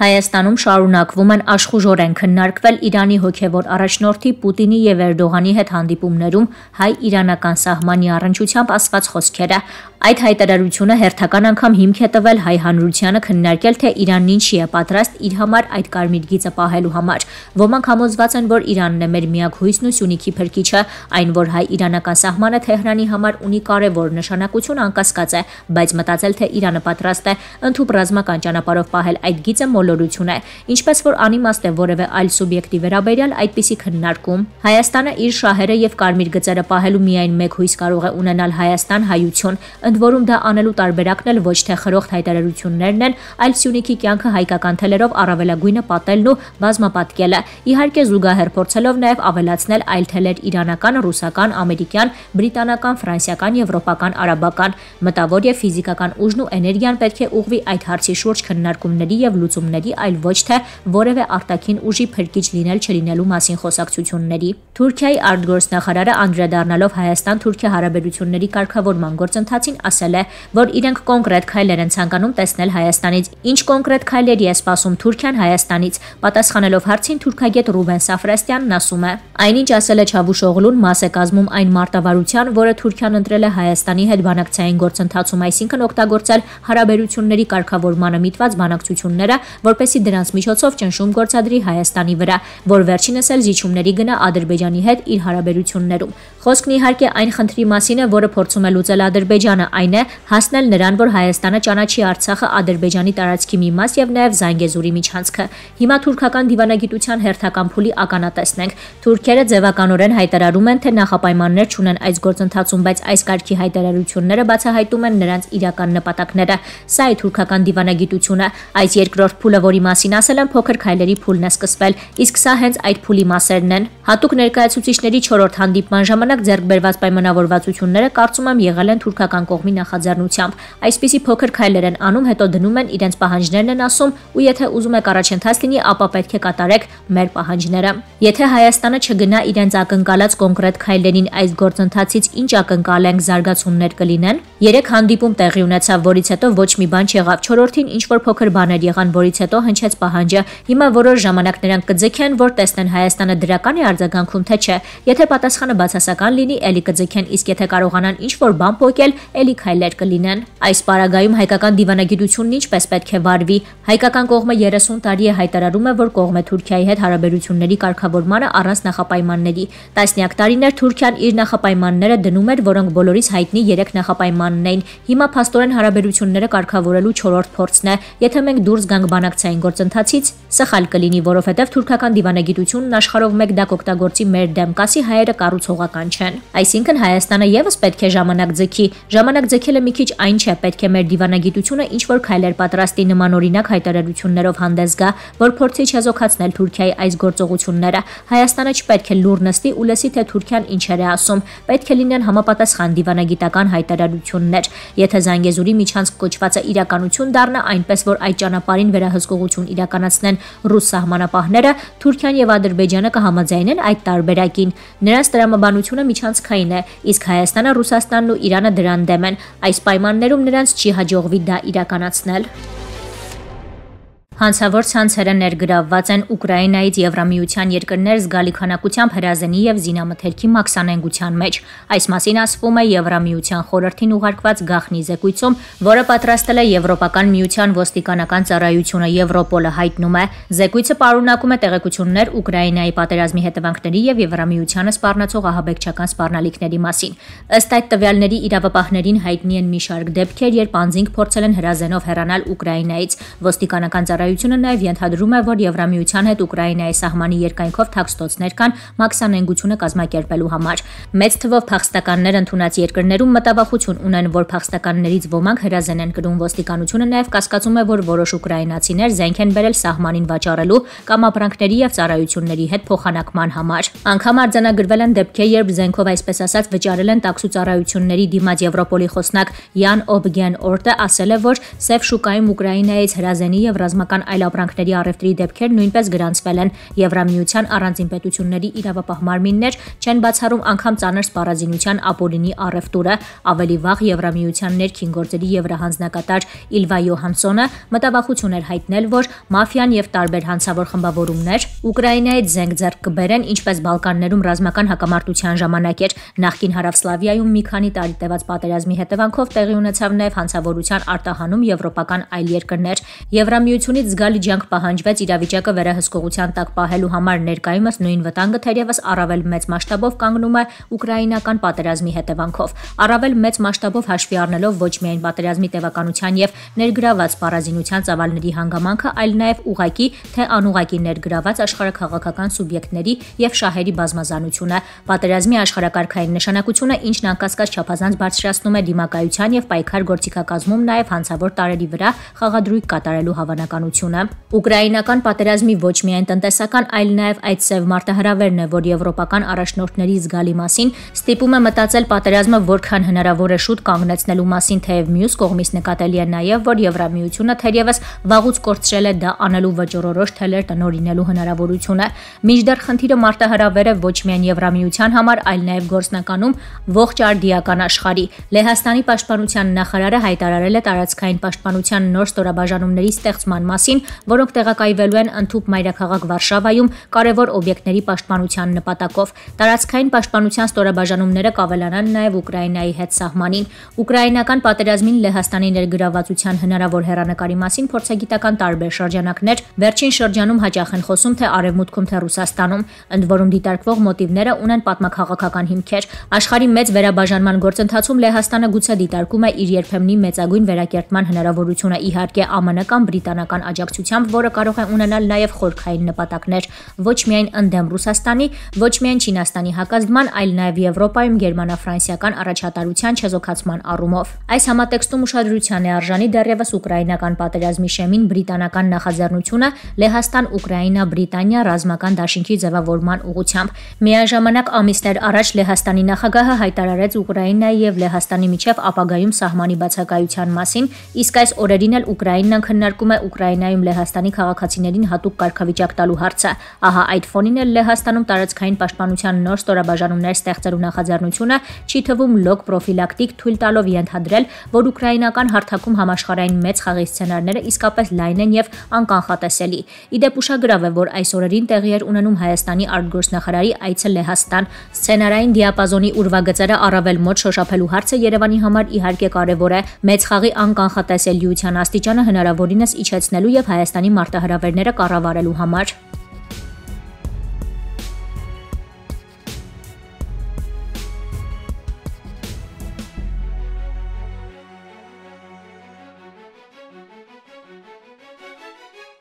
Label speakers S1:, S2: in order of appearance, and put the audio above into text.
S1: Հայաստանում շարունակվում են աշխուժորեն քննարկվել Իրանի հոգևոր առաջնորդի Պուտինի եւ Էրդողանի հետ հանդիպումներում հայ-իրանական սահմանի առնչությամբ ասված խոսքերը։ Այդ հայտարարությունը հերթական անգամ հիմք է տվել հայ հանրությանը քննարկել, թե Իրանն ինչի է պատրաստ իր համար այդ կարմիր գիծը պահելու համար։ Ոմանք համոզված են, որ Իրանն է մեր միակ հույսն ու սյունիքի փրկիչը, այն որ հայ-իրանական սահմանը Թեհրանի համար ունի կարևոր նշանակություն անկասկած է, բայց մտածել, թե Իրանը պատրաստ է ընդհանուր ռազմական ճանապարհով պահել այդ գիծը մոլորություն է, ինչպես որ անիմաստ է որևէ այլ սուբյեկտի վերաբերյալ այդպիսի քննարկում։ Հայաստանը իր շահերը եւ կարմիր գծերը պահելու միայն մեկ հույս կարող է ունենալ Հայաստան հայություն, ընդ որում դա անելու տարբերակն էլ ոչ թե խրոխտ հայտարարություններն են, այլ սյունիքի կյանքը հայկական թելերով առավելագույնը պատելն ու բազմապատկելը, իհարկե զուգահեռ փորձելով նաեւ ավելացնել այլ թելեր իրանական, ռուսական, ամերիկյան, բրիտանական, ֆրանսիական, եվրոպական, արաբական, մտավոր եւ ֆիզիկական ուժն ու էներգիան պետք է ուղղվի այդ հարցի շուրջ քննարկումների եւ լուծումների, այլ ոչ թե որևէ արտաքին ուժի փրկիչ լինել-չլինելու մասին խոսակցությունների։ Թուրքիայի արտգործնախարարը անդրադառնալով Հայաստան-Թուրքիա հարաբերությունների կարգավորման գործընթացին ասել է, որ իրենք կոնկրետ քայլեր են ցանկանում տեսնել Հայաստանից։ Ինչ կոնկրետ քայլերի է սպասում Թուրքիան Հայաստանից։ Պատասխանելով հարցին թուրքագետ Ռուբեն Սաֆրաստյանն ասում է. Այնինչ ասել է Չավուշօղլուն, մաս է կազմում այն մարտավարության, որը Թուրքիան ընտրել է Հայաստանի հետ բանակցային գործընթացում, այսինքն օգտագործել հարաբերությունների կարգավորմանը միտված բանակցությունները, որպեսզի դրանց միջոցով ճնշում գործադրի Հայաստանի վրա, որ վերջինս էլ զիջումների գնա Ադրբեջանի հետ իր հարաբերություններում։ Խոսքն իհարկե այն խնդրի մասին է, որը փորձում է լուծել Ադրբեջանը, այն է հասնել նրան, որ Հայաստանը ճանաչի Արցախը Ադրբեջանի տարածքի մի մաս եւ նաեւ Զանգեզուրի միջանցքը։ Հիմա թուրքական դիվանագիտության հերթական փուլի ականատեսն ենք։ Թուրքերը ձևականորեն հայտարարում են, թե նախապայմաններ չունեն այս գործընթացում, բայց այս կարգի հայտարարությունները բացահայտում են նրանց իրական նպատակները։ Սա է թուրքական դիվանագիտությունը։ Այս երկրորդ փուլը, որի մասին ասել եմ, փոքր քայլերի փուլն է սկսվել, իսկ սա հենց այդ փուլի մասերն են։ Հատուկ ներկայացուցիչների 4-րդ հանդիպման ժամանակ ձեռք բերված պայմանավորվածությունները կարծում եմ եղել են թուրքական կողմի նախաձեռնությամբ։ Այսպիսի փոքր քայլեր են անում, հետո դնում են իրենց պահանջներն են ասում, ու եթե ուզում եք առաջընթաց լինի, ապա պետք է կատարեք մեր պահանջները։ Եթե Հայաստանը չգնա իրենց ակնկալած կոնկրետ քայլերին, այս գործընթացից ինչ ակնկալենք, զարգացումներ կլինեն։ 3 հանդիպում տեղի ունեցավ, որից հետո ոչ մի բան չեղավ։ 4-րդին ինչ որ փոքր բաներ եղան, որից հետո հնչեց պահանջը։ Հիմա որոշ ժամանակ նրանք կձգեն, որ տեսնեն Հայաստանը դրական է արձագանքում, թե չէ։ Եթե պատասխանը բացասական լինի, էլի կձգեն, իսկ եթե կարողանան ինչ որ բան փոխել, էլի քայլեր կլինեն։ Այս պարագայում հայկական դիվանագիտությունն ինչպես պետք է վարվի։ Հայկական կողմը 30 տարի է հայտարարում է, որ կողմ է Թուրքիայի հետ հարաբերությունների կարգավորմանը առանց նախապայմանների։ Տասնյակ տարիներ Թուրքիան իր նախապայմանները դնում էր, որոնք բոլորիս հայտնի 3 նախապայմանն էին։ Հիմա փաստորեն հարաբերությունները կարգավորելու 4-րդ փորձն է։ Եթե մենք դուրս գանք բանակցային գործընթացից, սխալ կլինի, որովհետև թուրքական դիվանագիտությունն աշխարհով մեկ դակ օգտագործի մեր դեմ, կասի հայերը կառուցողական չեն։ Այսինքն Հայաստանը եւս պետք է ժամանակ ձգի։ Ժամանակ ձգելը մի քիչ այն չէ, պետք է մեր դիվանագիտությունը ինչ որ քայլեր պատրաստի նմանօրինակ հայտարարություններով հանդես գա, որ փորձի չեզոքացնել Թուրքիայի այս գործողությունները։ Հայաստանը չպետք է լուռ նստի ու լսի, թե Թուրքիան ինչեր է ասում։ Պետք է լինեն համապատասխան դիվանագիտական հայտարարություններ։ Եթե Զանգեզուրի միջանցք կոչվածը իրականություն դառնա, այնպես որ այդ ճանապարհին վերահսկողություն իրականացնեն ռուս սահմանապահները, Թուրքիան եւ Ադրբեջանը կհամաձայնեն այդ տարբերակին։ Նրանց տրամաբանությունը միջանցքային է, իսկ Հայաստանը, Ռուսաստանն ու Իրանը դրան դեմ են։ Այս պայմաններում նրանց չի հաջողվի դա իրականացնել։ Հանցավոր ցանցերը ներգրավված են Ուկրաինայից Եվրամիության երկրներ զգալի քանակությամբ հրազենի եւ զինամթերքի մաքսանենգության մեջ։ Այս մասին ասվում է Եվրամիության խորհրդին ուղարկված գաղտնի զեկույցում, որը պատրաստել է Եվրոպական միության ոստիկանական ծառայությունը Եվրոպոլը հայտնում է։ Զեկույցը պարունակում է տեղեկություններ Ուկրաինայի պատերազմի հետևանքների եւ Եվրամիությանը սպառնացող ահաբեկչական սպառնալիքների մասին։ Ըստ այդ տվյալների իրավապահներին հայտնի են մի շարք դեպքեր, երբ անձինք փորձել են հրազենով հեռանալ Ուկրաինայից։ Ոստիկանական ծառայությունը նաև ենթադրում է, որ Եվրամիության հետ Ուկրաինայի սահմանի երկայնքով թաքստոցներ կան մաքսանենգությունը կազմակերպելու համար։ Մեծ թվով փախստականներ ընդունած երկրներում մտավախություն ունեն, որ փախստականներից ոմանք հրազեն են կրում։ Ոստիկանությունը նաև կասկածում է, որ որոշ ուկրաինացիներ զենք են բերել սահմանին վաճառելու կամ ապրանքների եւ ծառայությունների հետ փոխանակման համար։ Անգամ արձանագրվել են դեպքեր, երբ զենքով այսպես ասած վճարել են տաքսու ծառայությունների դիմաց Եվրոպոլի խոսնակ Յան Օբգեն Օրտը ասել է, որ սև շուկայում Ուկրաինայից հրազենի եւ ռազմական եվրոպական այլապրանքների առևտրի դեպքեր նույնպես գրանցվել են։ Եվրամիության առանձին պետությունների իրավապահ մարմիններ չեն բացառում անգամ ծանր սպառազինության ապօրինի առևտուրը։ Ավելի վաղ Եվրամիության ներքին գործերի եվրահանձնակատար Իլվա Յոհանսոնը մտավախություն էր հայտնել, որ մաֆիան եւ տարբեր հանցավոր խմբավորումներ Ուկրաինայից զենք ձեռք կբերեն, ինչպես Բալկաններում ռազմական հակամարտության ժամանակ էր։ Նախկին Հարավսլավիայում մի քանի տարի տևած պատերազմի հետևանքով տեղի ունեցավ նաեւ հանցավորության արտահանում եվրոպական այլ երկրներ։ Եվրամիությունից զգալի ջանք պահանջվեց իրավիճակը վերահսկողության տակ պահելու համար, ներկայումս նույն վտանգը թերևս առավել մեծ մասշտաբով կանգնում է ուկրաինական պատերազմի հետևանքով։ Առավել մեծ մասշտաբով հաշվի առնելով ոչ միայն պատերազմի տևականության եւ ներգրաված սպառազինության ծավալների հանգամանքը, այլ նաեւ ուղղակի թե անուղղակի ներգրաված աշխարհաքաղաքական սուբյեկտների եւ շահերի բազմազանությունը, պատերազմի աշխարհակարգային նշանակությունը, ինչն անկասկած չափազանց բարձրացնում է դիմակայության եւ պայքար գործիքակազմում նաեւ հանցավոր տարրերի վրա խաղադրույք կատարելու հավանականությունը։ Ուկրաինական պատերազմի ոչ միայն տնտեսական, այլ նաեւ այդ սև մարտահրավերն է, որ եվրոպական առաջնորդների զգալի մասին ստիպում է մտածել պատերազմը որքան հնարավոր է շուտ կանգնեցնելու մասին, թեև մյուս կողմից նկատելի է նաեւ, որ Եվրամիությունը թերևս վաղուց կորցրել է դա անելու վճռորոշ թելեր տնօրինելու հնարավորությունը։ Մինչդեռ խնդիրը մարտահրավեր է ոչ միայն Եվրամիության համար, այլ նաեւ գործնականում ողջ արդիական աշխարհի։ Լեհաստանի պաշտպանության նախարարը հայտարարել է տարածքային պաշտպանության նոր ստորաբաժանումների ստեղծման մասին, որոնք տեղակայվելու են ընդհուպ մայրաքաղաք Վարշավայում կարևոր օբյեկտների պաշտպանության նպատակով։ Տարածքային պաշտպանության ստորաբաժանումները կավելանան նաեւ Ուկրաինայի հետ սահմանին։ Ուկրաինական պատերազմին Լեհաստանի ներգրավվածության հնարավոր հեռանկարի մասին փորձագիտական տարբեր շրջանակներ վերջին շրջանում հաճախ են խոսում թե Արևմուտքում, թե Ռուսաստանում, ընդ որում դիտարկվող մոտիվները ունեն պատմաքաղաքական հիմքեր։ Աշխարհի մեծ վերաբաժանման գործընթացում Լեհաստանը գուցե դիտարկում է իր երբեմնի մեծագույն վերակերտման հնարավորությունը, իհարկե ԱՄՆ կամ բրիտանական աջակցությամբ, որը կարող է ունենալ նաեւ խորքային նպատակներ, ոչ միայն ընդդեմ Ռուսաստանի, ոչ միայն Չինաստանի հակազդման, այլ նաեւ Եվրոպայում գերմանա-ֆրանսիական առաջատարության չեզոքացման առումով։ Այս համատեքստում ուշադրության է արժանի դեռևս ուկրաինական պատերազմի շեմին բրիտանական նախաձեռնությունը Լեհաստան-Ուկրաինա-Բրիտանիա ռազմական դաշինքի ձևավորման ուղղությամբ։ Միաժամանակ ամիսներ առաջ Լեհաստանի նախագահը հայտարարեց Ուկրաինայի եւ Լեհաստանի միջև ապագայում սահմանի բացակայության մասին, իսկ այս օրերին էլ Ուկրաինան քննարկում է Ուկրաինայում Լեհաստանի քաղաքացիներին հատուկ կարգավիճակ տալու հարցը։ Ահա այդ ֆոնին էլ Լեհաստանում տարածքային պաշտպանության նոր ստորաբաժանումներ ստեղծելու նախաձեռնությունը չի թվում լոկ պրոֆիլակտիկ թույլ տալով ենթադրել, որ ուկրաինական հարթակում համաշխարհային մեծ խաղի սցենարները իսկապես լայն են եւ անկանխատեսելի։ Իդեպ ուշագրավ է, որ այս օրերին տեղի էր ունենում Հայաստանի արտգործնախարարի այցը Լեհաստան։ Սցենարային դիապազոնի ուրվագծերը առավել մոտ շոշափելու հարցը Երևանի համար իհարկե կարևոր է, մեծ խաղի անկանխատեսելիության աստիճանը հնարավորինս իջեցնելու եւ Հայաստանի մարտահրավերները կառավարելու համար։